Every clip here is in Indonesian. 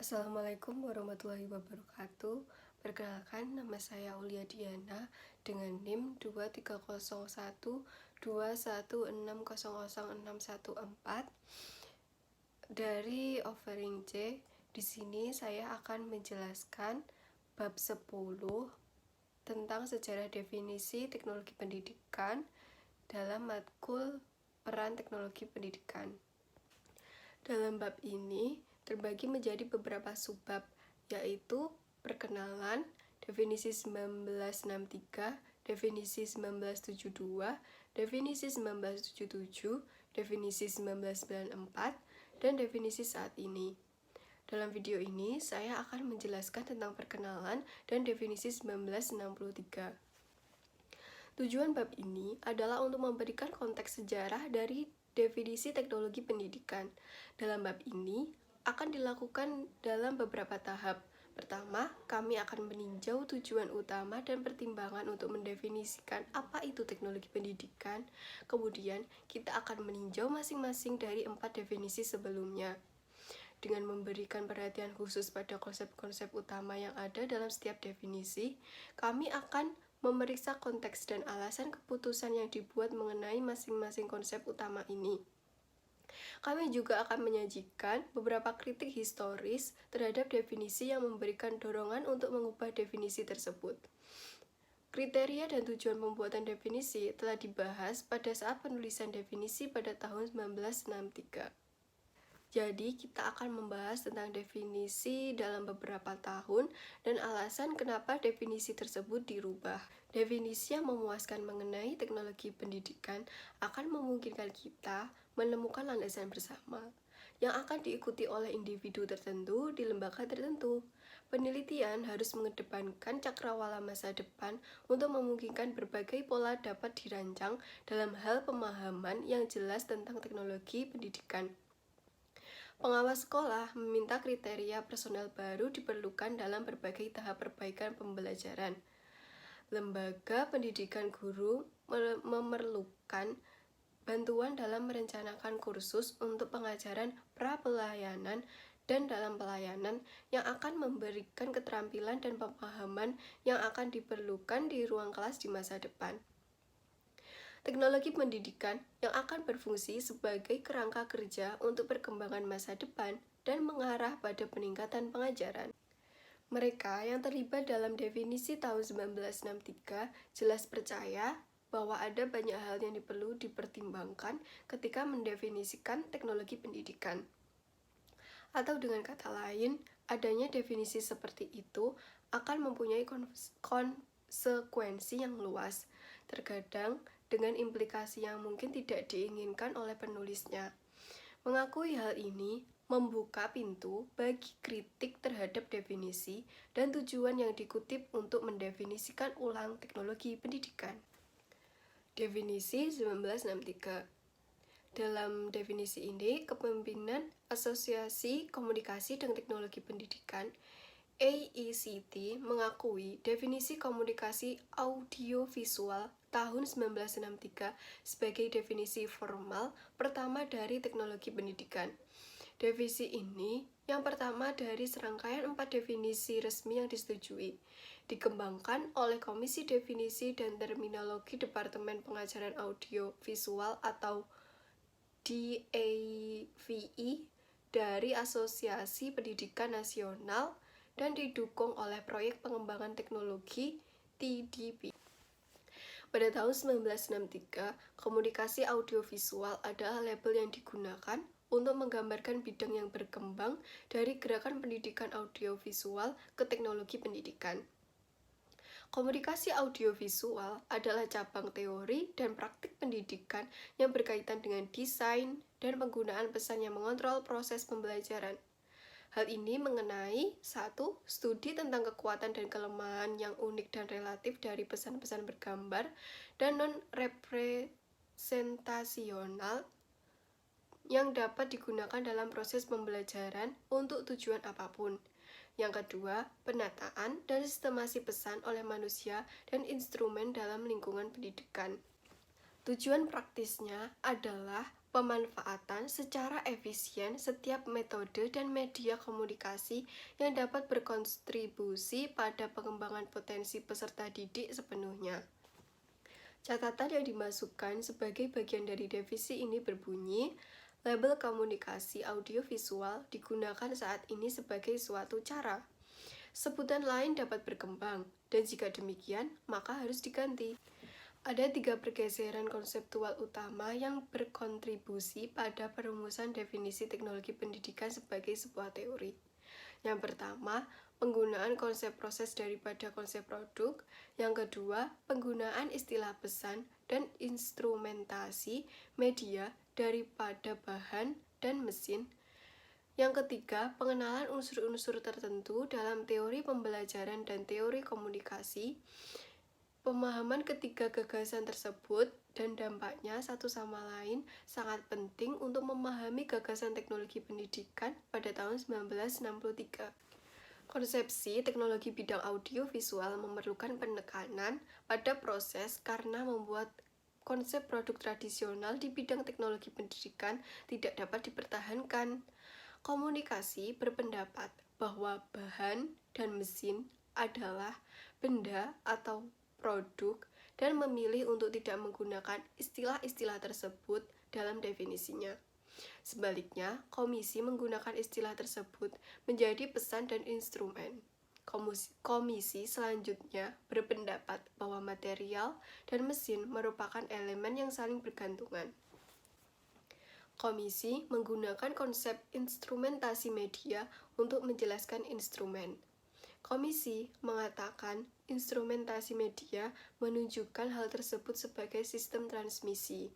Assalamualaikum warahmatullahi wabarakatuh. Perkenalkan, nama saya Aulia Diana dengan NIM 230121600614 dari offering C. Di sini saya akan menjelaskan bab 10 tentang sejarah definisi teknologi pendidikan dalam matkul peran teknologi pendidikan. Dalam bab ini terbagi menjadi beberapa subbab, yaitu perkenalan, definisi 1963, definisi 1972, definisi 1977, definisi 1994, dan definisi saat ini. Dalam video ini, saya akan menjelaskan tentang perkenalan dan definisi 1963. Tujuan bab ini adalah untuk memberikan konteks sejarah dari definisi teknologi pendidikan. Dalam bab ini akan dilakukan dalam beberapa tahap. Pertama, kami akan meninjau tujuan utama dan pertimbangan untuk mendefinisikan apa itu teknologi pendidikan. Kemudian, kita akan meninjau masing-masing dari 4 definisi sebelumnya. Dengan memberikan perhatian khusus pada konsep-konsep utama yang ada dalam setiap definisi, kami akan memeriksa konteks dan alasan keputusan yang dibuat mengenai masing-masing konsep utama ini. Kami juga akan menyajikan beberapa kritik historis terhadap definisi yang memberikan dorongan untuk mengubah definisi tersebut. Kriteria dan tujuan pembuatan definisi telah dibahas pada saat penulisan definisi pada tahun 1963. Jadi, kita akan membahas tentang definisi dalam beberapa tahun dan alasan kenapa definisi tersebut dirubah. Definisi yang memuaskan mengenai teknologi pendidikan akan memungkinkan kita menemukan landasan bersama yang akan diikuti oleh individu tertentu di lembaga tertentu. Penelitian harus mengedepankan cakrawala masa depan untuk memungkinkan berbagai pola dapat dirancang dalam hal pemahaman yang jelas tentang teknologi pendidikan. Pengawas sekolah meminta kriteria personel baru diperlukan dalam berbagai tahap perbaikan pembelajaran. Lembaga pendidikan guru memerlukan bantuan dalam merencanakan kursus untuk pengajaran pra-pelayanan dan dalam pelayanan yang akan memberikan keterampilan dan pemahaman yang akan diperlukan di ruang kelas di masa depan. Teknologi pendidikan yang akan berfungsi sebagai kerangka kerja untuk perkembangan masa depan dan mengarah pada peningkatan pengajaran. Mereka yang terlibat dalam definisi tahun 1963 jelas percaya bahwa ada banyak hal yang perlu dipertimbangkan ketika mendefinisikan teknologi pendidikan. Atau dengan kata lain, adanya definisi seperti itu akan mempunyai konsekuensi yang luas, terkadang dengan implikasi yang mungkin tidak diinginkan oleh penulisnya. Mengakui hal ini membuka pintu bagi kritik terhadap definisi dan tujuan yang dikutip untuk mendefinisikan ulang teknologi pendidikan. Definisi 1963. Dalam definisi ini, Kepemimpinan Asosiasi Komunikasi dan Teknologi Pendidikan AECT mengakui definisi komunikasi audiovisual tahun 1963 sebagai definisi formal pertama dari teknologi pendidikan. Definisi ini yang pertama dari serangkaian 4 definisi resmi yang disetujui, dikembangkan oleh Komisi Definisi dan Terminologi Departemen Pengajaran Audio Visual atau DAVI dari Asosiasi Pendidikan Nasional dan didukung oleh Proyek Pengembangan Teknologi TDP. Pada tahun 1963, komunikasi audiovisual adalah label yang digunakan untuk menggambarkan bidang yang berkembang dari gerakan pendidikan audiovisual ke teknologi pendidikan. Komunikasi audiovisual adalah cabang teori dan praktik pendidikan yang berkaitan dengan desain dan penggunaan pesan yang mengontrol proses pembelajaran. Hal ini mengenai 1. Studi tentang kekuatan dan kelemahan yang unik dan relatif dari pesan-pesan bergambar dan non-representasional yang dapat digunakan dalam proses pembelajaran untuk tujuan apapun. Yang kedua, penataan dan sistemasi pesan oleh manusia dan instrumen dalam lingkungan pendidikan. Tujuan praktisnya adalah pemanfaatan secara efisien setiap metode dan media komunikasi yang dapat berkontribusi pada pengembangan potensi peserta didik sepenuhnya. Catatan yang dimasukkan sebagai bagian dari definisi ini berbunyi, label komunikasi audiovisual digunakan saat ini sebagai suatu cara. Sebutan lain dapat berkembang, dan jika demikian, maka harus diganti. Ada 3 pergeseran konseptual utama yang berkontribusi pada perumusan definisi teknologi pendidikan sebagai sebuah teori. Yang pertama, penggunaan konsep proses daripada konsep produk. Yang kedua, penggunaan istilah pesan dan instrumentasi media daripada bahan dan mesin. Yang ketiga, pengenalan unsur-unsur tertentu dalam teori pembelajaran dan teori komunikasi. Pemahaman ketiga gagasan tersebut dan dampaknya satu sama lain sangat penting untuk memahami gagasan teknologi pendidikan pada tahun 1963. Konsepsi teknologi bidang audio visual memerlukan penekanan pada proses karena membuat konsep produk tradisional di bidang teknologi pendidikan tidak dapat dipertahankan. Komunikasi berpendapat bahwa bahan dan mesin adalah benda atau produk dan memilih untuk tidak menggunakan istilah-istilah tersebut dalam definisinya. Sebaliknya, komisi menggunakan istilah tersebut menjadi pesan dan instrumen. Komisi selanjutnya berpendapat bahwa material dan mesin merupakan elemen yang saling bergantungan. Komisi menggunakan konsep instrumentasi media untuk menjelaskan instrumen. Komisi mengatakan instrumentasi media menunjukkan hal tersebut sebagai sistem transmisi,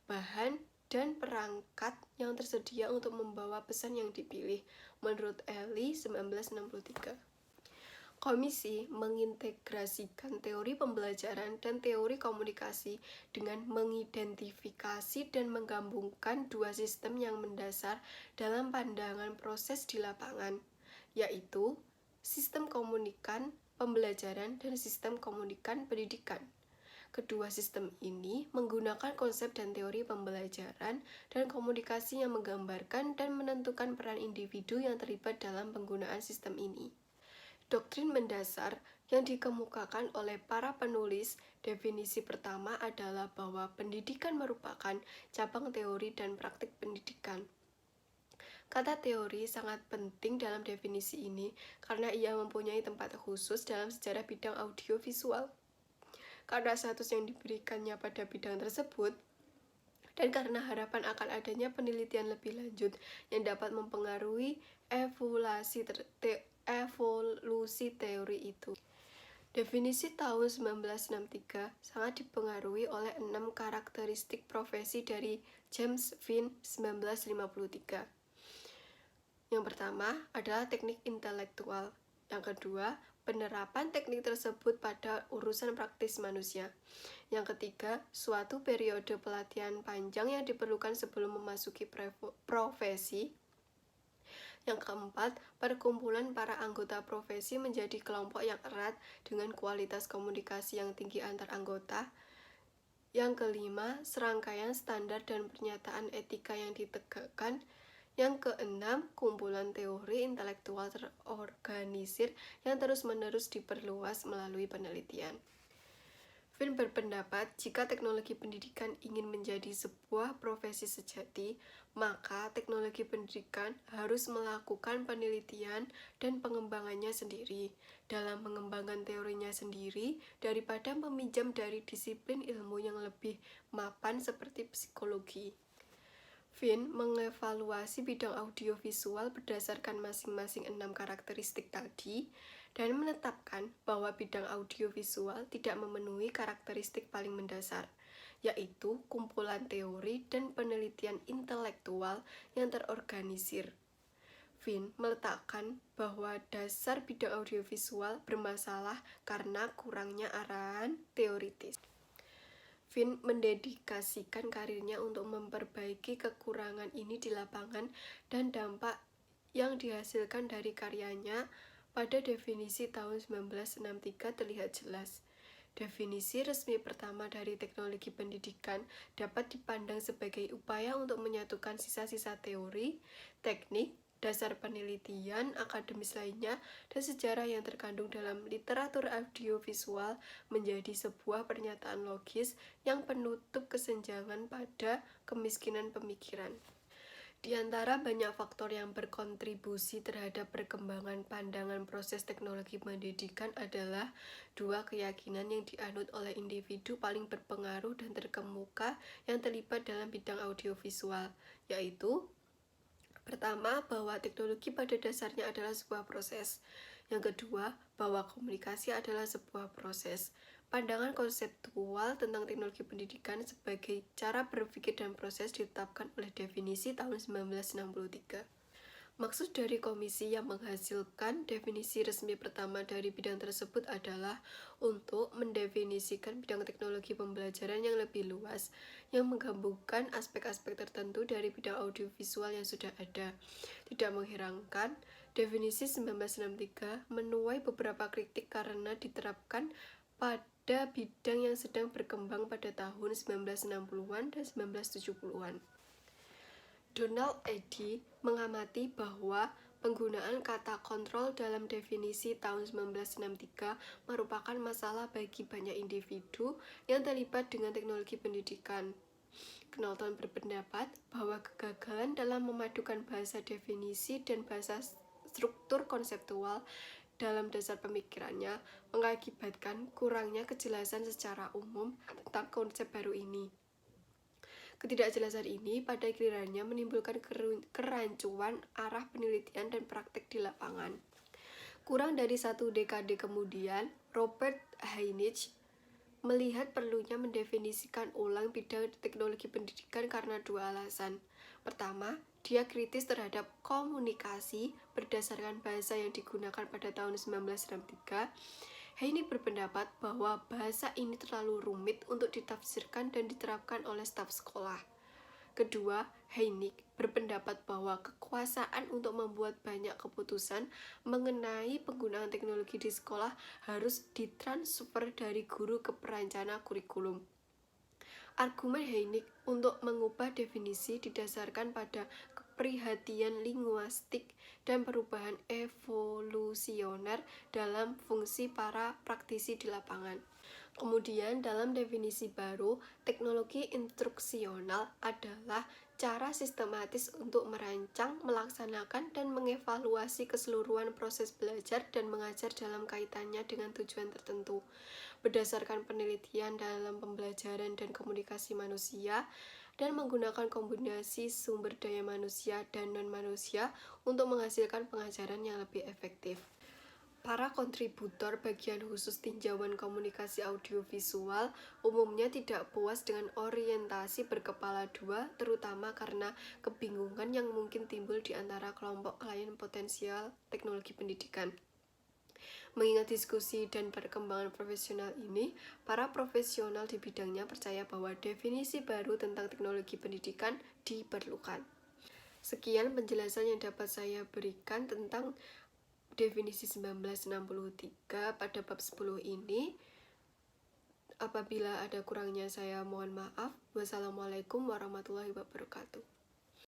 bahan, dan perangkat yang tersedia untuk membawa pesan yang dipilih, menurut Ely 1963. Komisi mengintegrasikan teori pembelajaran dan teori komunikasi dengan mengidentifikasi dan menggabungkan dua sistem yang mendasar dalam pandangan proses di lapangan, yaitu sistem komunikan pembelajaran dan sistem komunikan pendidikan. Kedua sistem ini menggunakan konsep dan teori pembelajaran dan komunikasi yang menggambarkan dan menentukan peran individu yang terlibat dalam penggunaan sistem ini. Doktrin mendasar yang dikemukakan oleh para penulis definisi pertama adalah bahwa pendidikan merupakan cabang teori dan praktik pendidikan. Kata teori sangat penting dalam definisi ini karena ia mempunyai tempat khusus dalam sejarah bidang audiovisual. Karena status yang diberikannya pada bidang tersebut, dan karena harapan akan adanya penelitian lebih lanjut yang dapat mempengaruhi evolusi teori itu. Definisi tahun 1963 sangat dipengaruhi oleh 6 karakteristik profesi dari James Finn 1953. Yang pertama adalah teknik intelektual. Yang kedua, penerapan teknik tersebut pada urusan praktis manusia. Yang ketiga, suatu periode pelatihan panjang yang diperlukan sebelum memasuki profesi. Yang keempat, perkumpulan para anggota profesi menjadi kelompok yang erat dengan kualitas komunikasi yang tinggi antar anggota. Yang kelima, serangkaian standar dan pernyataan etika yang ditegakkan. Yang keenam, kumpulan teori intelektual terorganisir yang terus-menerus diperluas melalui penelitian. Finn berpendapat jika teknologi pendidikan ingin menjadi sebuah profesi sejati, maka teknologi pendidikan harus melakukan penelitian dan pengembangannya sendiri dalam mengembangkan teorinya sendiri daripada meminjam dari disiplin ilmu yang lebih mapan seperti psikologi. Finn mengevaluasi bidang audiovisual berdasarkan masing-masing 6 karakteristik tadi dan menetapkan bahwa bidang audiovisual tidak memenuhi karakteristik paling mendasar, yaitu kumpulan teori dan penelitian intelektual yang terorganisir. Finn meletakkan bahwa dasar bidang audiovisual bermasalah karena kurangnya arahan teoritis. Finn mendedikasikan karirnya untuk memperbaiki kekurangan ini di lapangan dan dampak yang dihasilkan dari karyanya pada definisi tahun 1963 terlihat jelas. Definisi resmi pertama dari teknologi pendidikan dapat dipandang sebagai upaya untuk menyatukan sisa-sisa teori, teknik, dasar penelitian akademis lainnya, dan sejarah yang terkandung dalam literatur audiovisual menjadi sebuah pernyataan logis yang penutup kesenjangan pada kemiskinan pemikiran. Di antara banyak faktor yang berkontribusi terhadap perkembangan pandangan proses teknologi pendidikan adalah dua keyakinan yang dianut oleh individu paling berpengaruh dan terkemuka yang terlibat dalam bidang audiovisual, yaitu pertama, bahwa teknologi pada dasarnya adalah sebuah proses. Yang kedua, bahwa komunikasi adalah sebuah proses. Pandangan konseptual tentang teknologi pendidikan sebagai cara berpikir dan proses ditetapkan oleh definisi tahun 1963. Maksud dari komisi yang menghasilkan definisi resmi pertama dari bidang tersebut adalah untuk mendefinisikan bidang teknologi pembelajaran yang lebih luas, yang menggabungkan aspek-aspek tertentu dari bidang audiovisual yang sudah ada. Tidak mengherankan, definisi 1963 menuai beberapa kritik karena diterapkan pada bidang yang sedang berkembang pada tahun 1960-an dan 1970-an. Donald Eddy mengamati bahwa penggunaan kata kontrol dalam definisi tahun 1963 merupakan masalah bagi banyak individu yang terlibat dengan teknologi pendidikan. Knowlton berpendapat bahwa kegagalan dalam memadukan bahasa definisi dan bahasa struktur konseptual dalam dasar pemikirannya mengakibatkan kurangnya kejelasan secara umum tentang konsep baru ini. Ketidakjelasan ini pada gilirannya menimbulkan kerancuan arah penelitian dan praktek di lapangan. Kurang dari 1 dekade kemudian, Robert Heinrich melihat perlunya mendefinisikan ulang bidang teknologi pendidikan karena dua alasan. Pertama, dia kritis terhadap komunikasi berdasarkan bahasa yang digunakan pada tahun 1963. Heinrich berpendapat bahwa bahasa ini terlalu rumit untuk ditafsirkan dan diterapkan oleh staf sekolah. Kedua, Heinrich berpendapat bahwa kekuasaan untuk membuat banyak keputusan mengenai penggunaan teknologi di sekolah harus ditransfer dari guru ke perencana kurikulum. Argumen Heinrich untuk mengubah definisi didasarkan pada keprihatinan linguistik dan perubahan evolusioner dalam fungsi para praktisi di lapangan. Kemudian dalam definisi baru, teknologi instruksional adalah cara sistematis untuk merancang, melaksanakan, dan mengevaluasi keseluruhan proses belajar dan mengajar dalam kaitannya dengan tujuan tertentu. Berdasarkan penelitian dalam pembelajaran dan komunikasi manusia, dan menggunakan kombinasi sumber daya manusia dan non-manusia untuk menghasilkan pengajaran yang lebih efektif. Para kontributor bagian khusus tinjauan komunikasi audiovisual umumnya tidak puas dengan orientasi berkepala dua, terutama karena kebingungan yang mungkin timbul di antara kelompok klien potensial teknologi pendidikan. Mengingat diskusi dan perkembangan profesional ini, para profesional di bidangnya percaya bahwa definisi baru tentang teknologi pendidikan diperlukan. Sekian penjelasan yang dapat saya berikan tentang definisi 1963 pada bab 10 ini. Apabila ada kurangnya saya mohon maaf. Wassalamualaikum warahmatullahi wabarakatuh.